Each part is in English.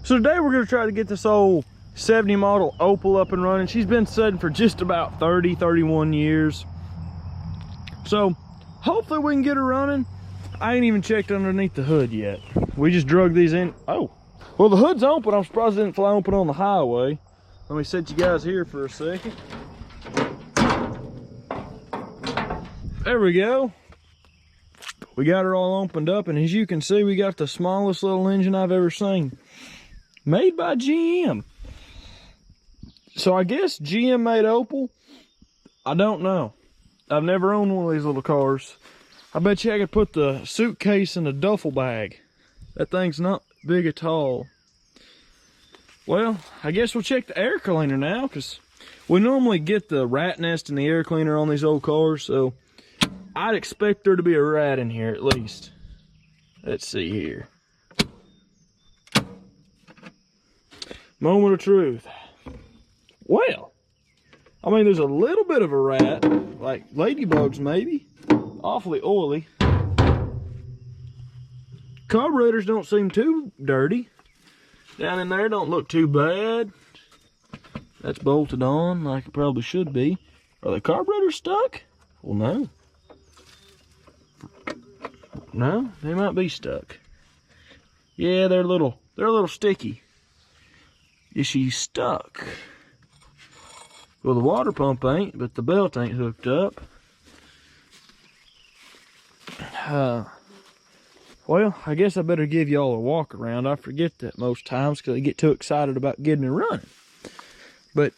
So today we're gonna try to get this old 70 model Opel up and running. She's been sitting for just about 30, 31 years. So hopefully we can get her running. I ain't even checked underneath the hood yet. We just drug these in. Oh, well, the hood's open. I'm surprised it didn't fly open on the highway. Let me set you guys here for a second. There we go. We got her all opened up, and as you can see, we got the smallest little engine I've ever seen. Made by GM. So I guess GM made Opel. I don't know. I've never owned one of these little cars. I bet you I could put the suitcase in a duffel bag. That thing's not big at all. Well, I guess we'll check the air cleaner now, because we normally get the rat nest in the air cleaner on these old cars, so I'd expect there to be a rat in here at least. Let's see here. Moment of truth. Well, I mean, there's a little bit of a rat, like ladybugs maybe. Awfully oily. Carburetors don't seem too dirty. Down in there don't look too bad. That's bolted on like it probably should be. Are the carburetors stuck? Well, no. No, they might be stuck. Yeah, they're a little sticky. Is she stuck? Well, the water pump ain't, but the belt ain't hooked up. Well, I guess I better give y'all a walk around. I forget that most times because I get too excited about getting it running. But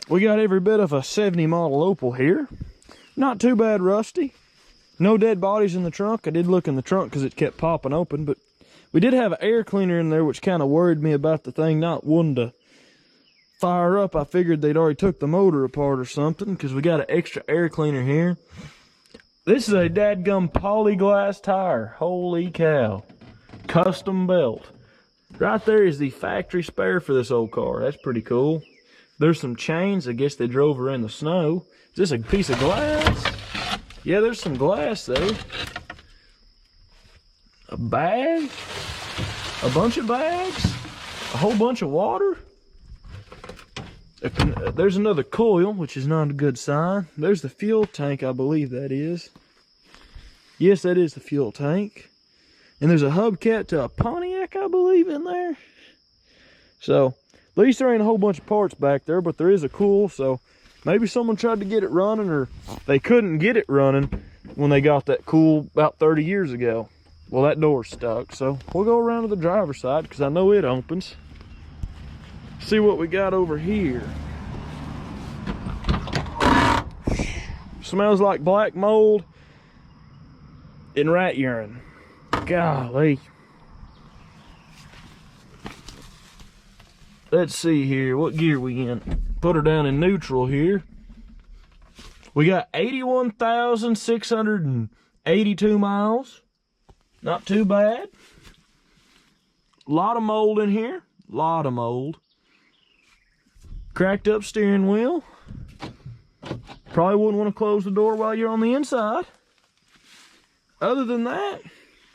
we got every bit of a 70 model Opel here. Not too bad rusty. No dead bodies in the trunk. I did look in the trunk because it kept popping open, but we did have an air cleaner in there, which kind of worried me about the thing not wanting to fire up. I figured they'd already took the motor apart or something because we got an extra air cleaner here. This is a dadgum polyglass tire. Holy cow. Custom belt. Right there is the factory spare for this old car. That's pretty cool. There's some chains. I guess they drove her in the snow. Is this a piece of glass? Yeah, there's some glass there. A bag? A bunch of bags? A whole bunch of water? There's another coil, which is not a good sign. There's the fuel tank, I believe that is. Yes, that is the fuel tank. And there's a hubcap to a Pontiac, I believe, in there. So, at least there ain't a whole bunch of parts back there, but there is a coil, so maybe someone tried to get it running, or they couldn't get it running when they got that coil about 30 years ago. Well, that door's stuck, so we'll go around to the driver's side, because I know it opens. See what we got over here. Smells like black mold and rat urine. Golly. Let's see here. What gear we in? Put her down in neutral here. We got 81,682 miles. Not too bad. A lot of mold in here. A lot of mold. Cracked up steering wheel. Probably wouldn't want to close the door while you're on the inside. Other than that,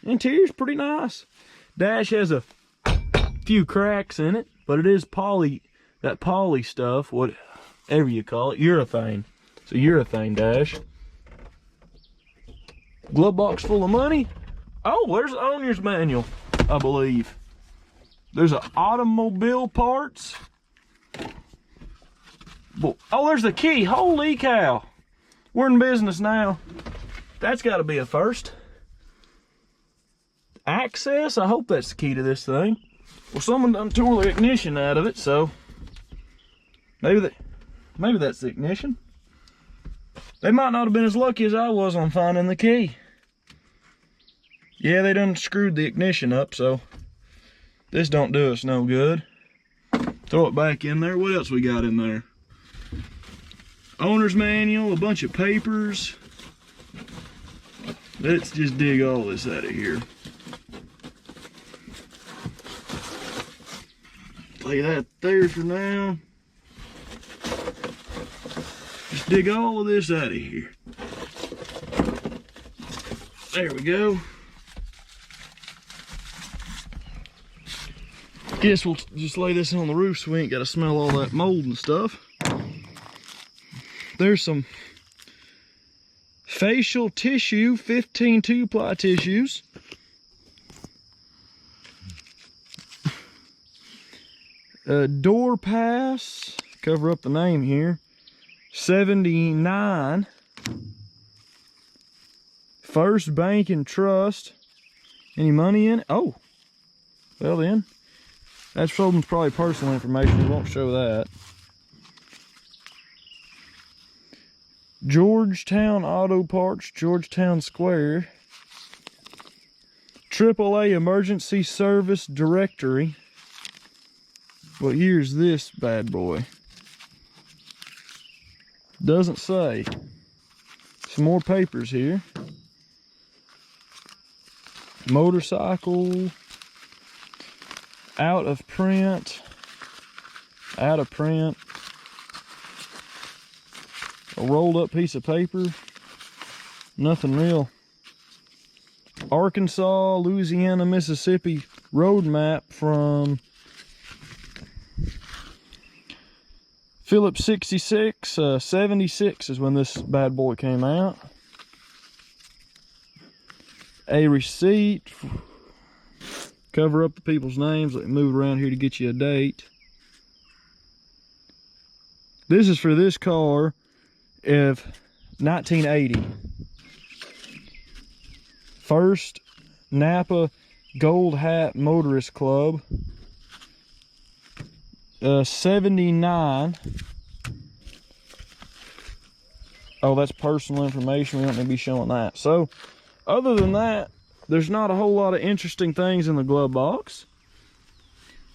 interior's pretty nice. Dash has a few cracks in it, but it is poly stuff, whatever you call it, urethane. It's a urethane dash. Glove box full of money. Oh, there's the owner's manual, I believe. There's an automobile parts. Oh, there's the key. Holy cow. We're in business now. That's got to be a first. Access? I hope that's the key to this thing. Well, someone done tore the ignition out of it, so maybe that's the ignition. They might not have been as lucky as I was on finding the key. Yeah, they done screwed the ignition up, so this don't do us no good. Throw it back in there. What else we got in there? Owner's manual, a bunch of papers. Let's just dig all this out of here. Lay that there for now. Just dig all of this out of here. There we go. Guess we'll just lay this on the roof so we ain't got to smell all that mold and stuff. There's some facial tissue, 15 2-ply tissues. Door pass, cover up the name here, 79. First Bank and Trust. Any money in it? Oh, well then, that's probably personal information. We won't show that. Georgetown Auto Parts, Georgetown Square. AAA Emergency Service Directory. Well, here's this bad boy. Doesn't say. Some more papers here. Motorcycle. Out of print. Out of print. A rolled up piece of paper. Nothing real. Arkansas, Louisiana, Mississippi road map from Phillips 66, 76 is when this bad boy came out. A receipt. Cover up the people's names. Let me move around here to get you a date. This is for this car of 1980. First Napa Gold Hat Motorist Club. 79. Oh, that's personal information. We don't need to be showing that. So, other than that, there's not a whole lot of interesting things in the glove box.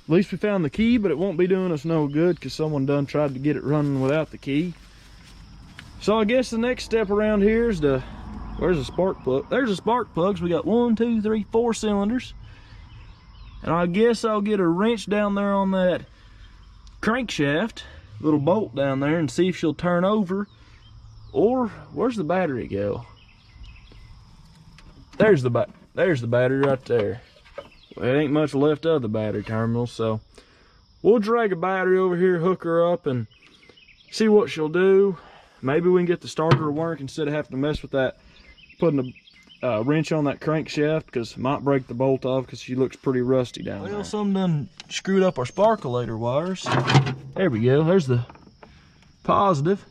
At least we found the key, but it won't be doing us no good because someone done tried to get it running without the key. So I guess the next step around here is to, where's the spark plug? There's the spark plugs. We got 1, 2, 3, 4 cylinders. And I guess I'll get a wrench down there on that crankshaft, little bolt down there, and see if she'll turn over. Or where's the battery go? There's the battery right there. Well, it ain't much left of the battery terminal, so we'll drag a battery over here, hook her up, and see what she'll do. Maybe we can get the starter to work instead of having to mess with that, putting a wrench on that crankshaft, because it might break the bolt off because she looks pretty rusty down there. Well, something done screwed up our sparkulator wires. There we go. There's the positive.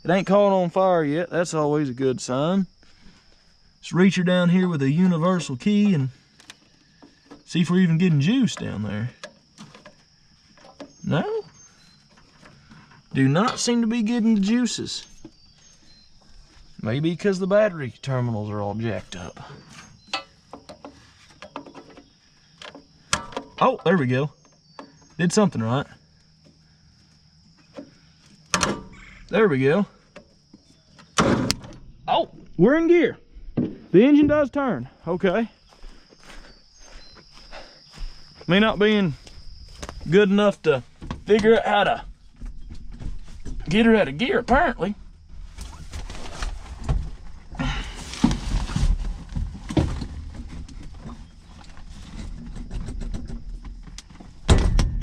It ain't caught on fire yet. That's always a good sign. Just reach her down here with a universal key and see if we're even getting juice down there. No? Do not seem to be getting the juices. Maybe because the battery terminals are all jacked up. Oh, there we go. Did something right. There we go. Oh, we're in gear. The engine does turn. Okay. Me not being good enough to figure out how to get her out of gear, apparently.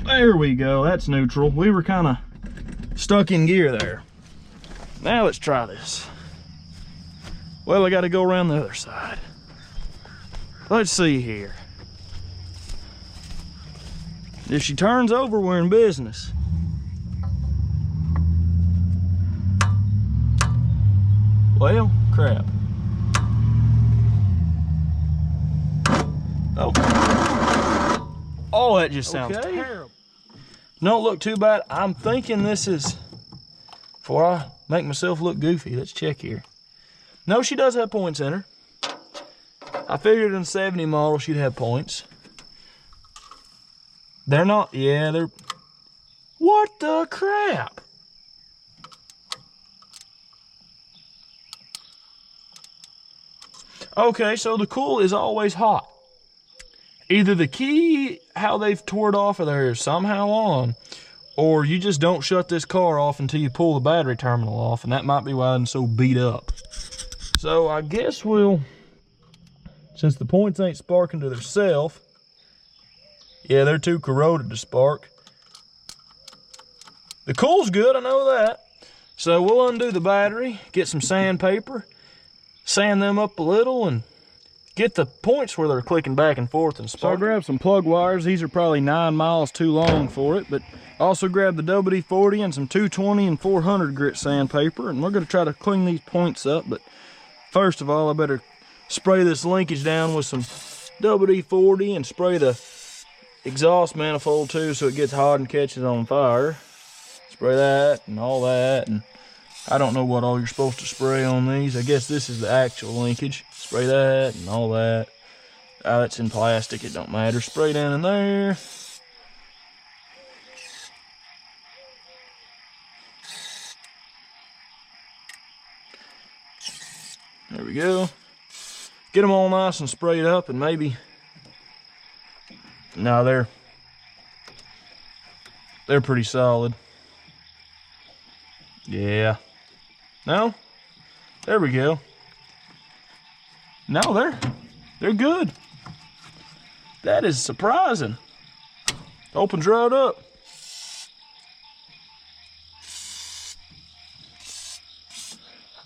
There we go. That's neutral. We were kind of stuck in gear there. Now let's try this. Well, I got to go around the other side. Let's see here. If she turns over, we're in business. Well, crap. Oh. Oh, that just sounds terrible. Don't look too bad. I'm thinking this is, before I make myself look goofy, let's check here. No, she does have points in her. I figured in a 70 model she'd have points. They're not, yeah, they're, what the crap? Okay, so the cool is always hot. Either the key, how they've tore it off of there is somehow on, or you just don't shut this car off until you pull the battery terminal off, and that might be why it's so beat up. So I guess we'll, since the points ain't sparking to themselves, Yeah, they're too corroded to spark. The cool's good, I know that. So we'll undo the battery, get some sandpaper, sand them up a little, and get the points where they're clicking back and forth and sparking. So I grabbed some plug wires. These are probably 9 miles too long for it, but also grabbed the WD-40 and some 220 and 400 grit sandpaper, and we're gonna try to clean these points up. But first of all, I better spray this linkage down with some WD-40 and spray the exhaust manifold too so it gets hot and catches on fire. Spray that and all that, and I don't know what all you're supposed to spray on these. I guess this is the actual linkage. Spray that and all that. It's in plastic, it don't matter. Spray down in there. There we go. Get them all nice and sprayed up, and maybe, no, they're pretty solid. Yeah. No? There we go. No, they're good. That is surprising. Opens right up.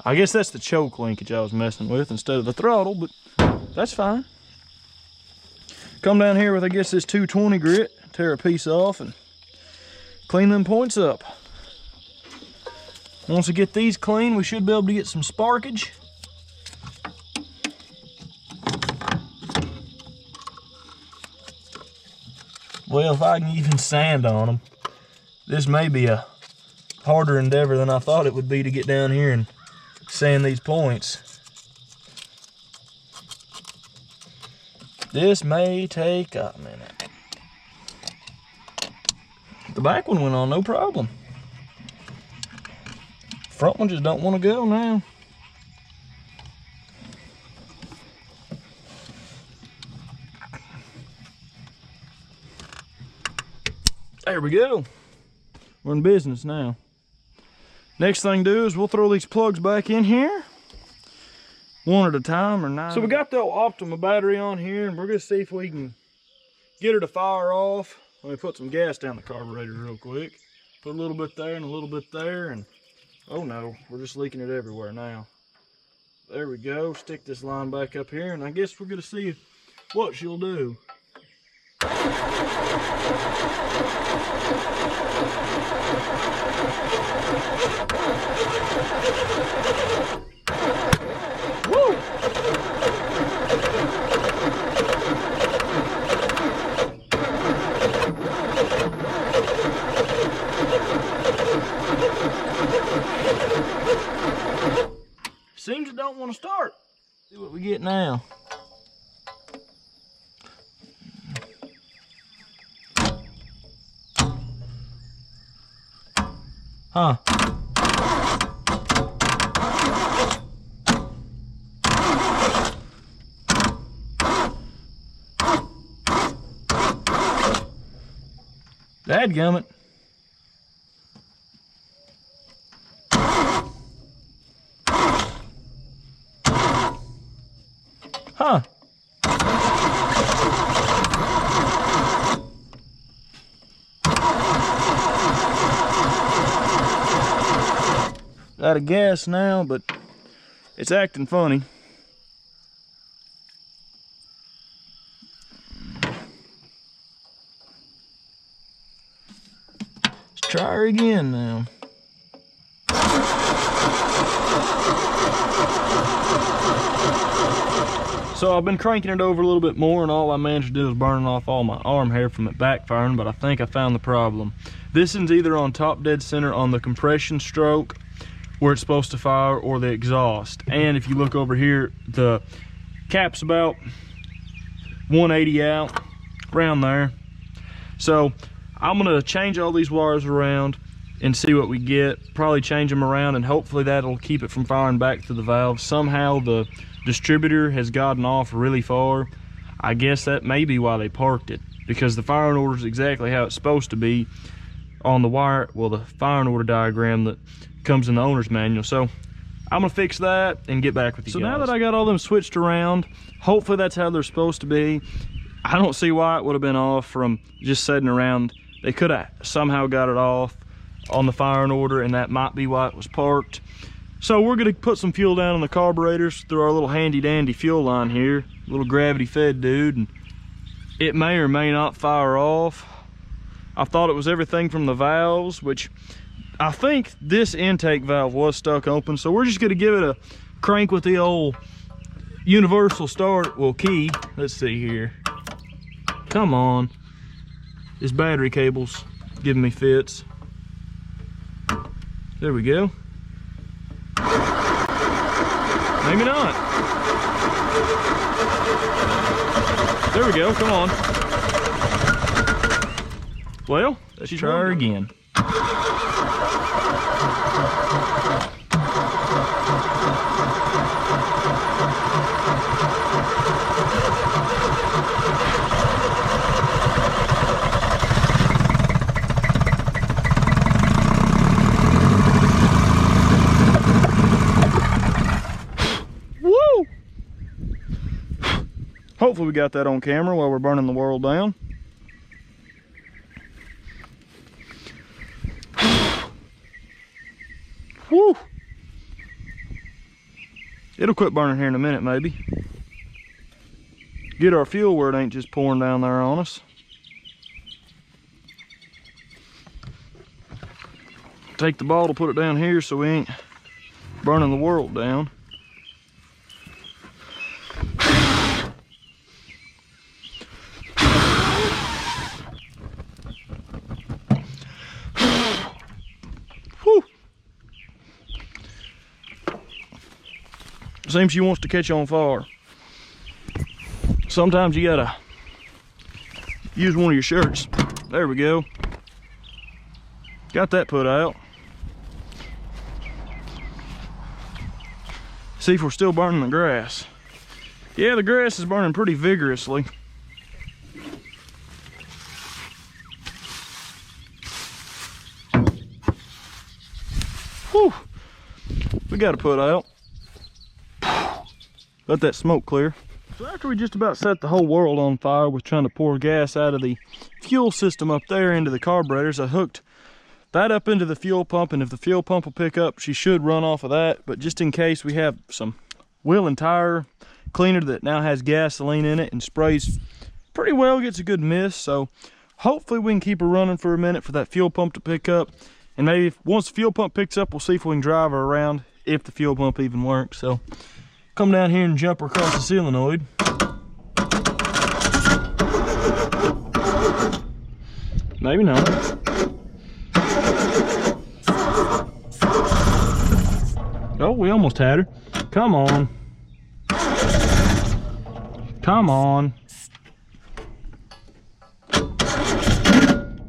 I guess that's the choke linkage I was messing with instead of the throttle, but that's fine. Come down here with, I guess, this 220 grit, tear a piece off and clean them points up. Once we get these clean, we should be able to get some sparkage. Well, if I can even sand on them. This may be a harder endeavor than I thought it would be to get down here and sand these points. This may take a minute. The back one went on no problem. Front one just don't want to go now. There we go. We're in business now. Next thing to do is we'll throw these plugs back in here, one at a time or 9. So we got the Optima battery on here, and we're gonna see if we can get her to fire off. Let me put some gas down the carburetor real quick. Put a little bit there and a little bit there, and oh no, we're just leaking it everywhere now. There we go. Stick this line back up here, and I guess we're gonna see what she'll do. Woo! Seems it don't want to start. See what we get now. Huh. Dadgummit. Huh. Out of gas now, but it's acting funny. Let's try her again now. So I've been cranking it over a little bit more, and all I managed to do is burning off all my arm hair from it backfiring, but I think I found the problem. This one's either on top dead center on the compression stroke where it's supposed to fire, or the exhaust. And if you look over here, the cap's about 180 out, around there. So I'm gonna change all these wires around and see what we get. Probably change them around, and hopefully that'll keep it from firing back to the valve. Somehow the distributor has gotten off really far. I guess that may be why they parked it, because the firing order is exactly how it's supposed to be on the wire, well, the firing order diagram that comes in the owner's manual. So I'm gonna fix that and get back with you guys. So now that I got all them switched around, hopefully that's how they're supposed to be. I don't see why it would have been off from just sitting around. They could have somehow got it off on the firing order, and that might be why it was parked. So we're gonna put some fuel down on the carburetors through our little handy dandy fuel line here, little gravity fed dude, and it may or may not fire off. I thought it was everything from the valves, which I think this intake valve was stuck open, so we're just gonna give it a crank with the old universal start, well, key. Let's see here. Come on. This battery cable's giving me fits. There we go. Maybe not. There we go, come on. Well, let's try her again. Woo! Hopefully we got that on camera while we're burning the world down. Woo! It'll quit burning here in a minute, maybe. Get our fuel where it ain't just pouring down there on us. Take the bottle, put it down here so we ain't burning the world down. Seems she wants to catch on fire. Sometimes you gotta use one of your shirts. There we go. Got that put out. See if we're still burning the grass. Yeah, the grass is burning pretty vigorously. Whew. We got to put out. Let that smoke clear. So after we just about set the whole world on fire with trying to pour gas out of the fuel system up there into the carburetors, I hooked that up into the fuel pump, and if the fuel pump will pick up, she should run off of that. But just in case, we have some wheel and tire cleaner that now has gasoline in it and sprays pretty well, gets a good mist. So hopefully we can keep her running for a minute for that fuel pump to pick up. And maybe once the fuel pump picks up, we'll see if we can drive her around, if the fuel pump even works. So come down here and jump her across the solenoid. Maybe not. Oh, we almost had her. Come on. Come on.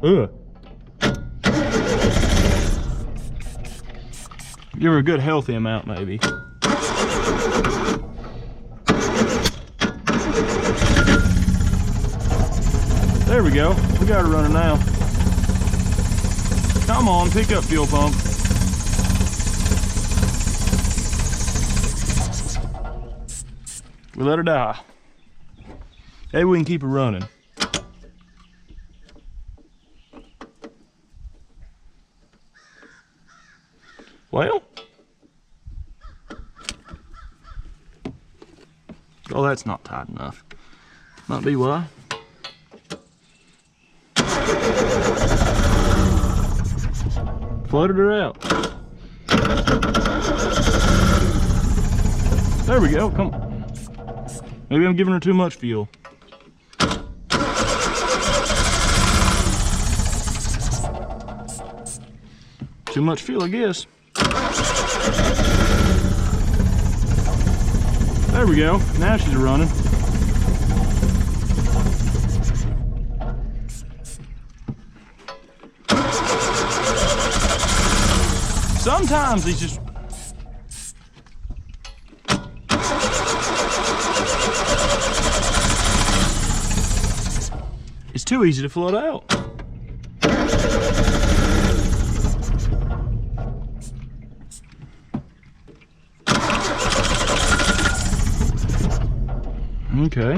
Ugh. Give her a good healthy amount, maybe. There we go. We got her running now. Come on, pick up fuel pump. We let her die. Maybe we can keep her running. Well. Oh, that's not tight enough. Might be why. Floated her out. There we go, come on. Maybe I'm giving her too much fuel. Too much fuel, I guess. There we go, now she's running. Sometimes he's just... It's too easy to float out. Okay.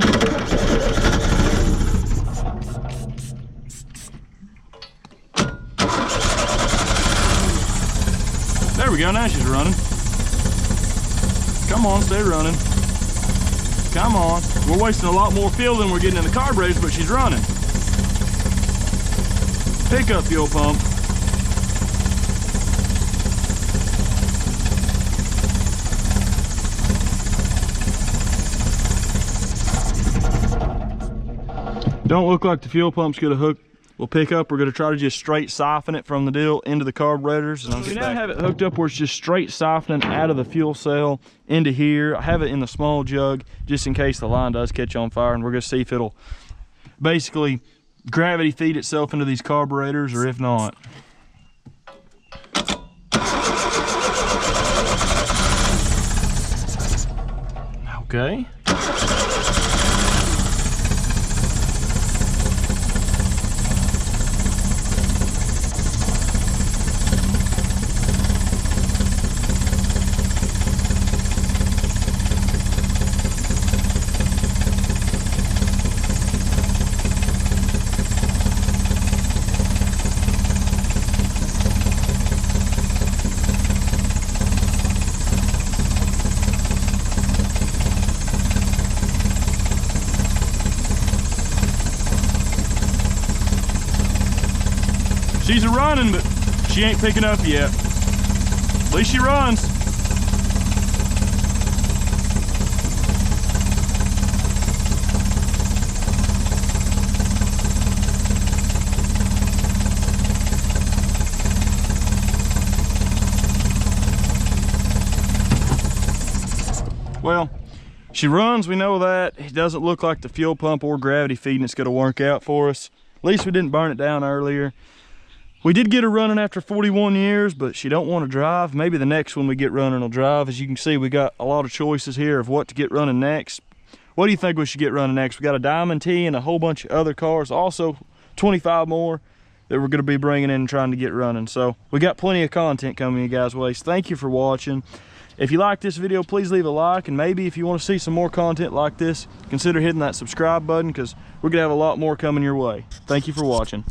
we go, now she's running. Come on, stay running. Come on. We're wasting a lot more fuel than we're getting in the carburetors, but she's running. Pick up fuel pump. Don't look like the fuel pump's gonna hook. We'll pick up. We're gonna try to just straight siphon it from the deal into the carburetors. And we now have it hooked up where it's just straight siphoning out of the fuel cell into here. I have it in the small jug just in case the line does catch on fire, and we're gonna see if it'll basically gravity feed itself into these carburetors or if not. Okay. She's running, but she ain't picking up yet. At least she runs. Well, she runs, we know that. It doesn't look like the fuel pump or gravity feeding it's gonna work out for us. At least we didn't burn it down earlier. We did get her running after 41 years, but she don't want to drive. Maybe the next one we get running will drive. As you can see, we got a lot of choices here of what to get running next. What do you think we should get running next? We got a Diamond T and a whole bunch of other cars, also 25 more that we're gonna be bringing in and trying to get running. So we got plenty of content coming you guys' way. So thank you for watching. If you like this video, please leave a like, and maybe if you want to see some more content like this, consider hitting that subscribe button because we're gonna have a lot more coming your way. Thank you for watching.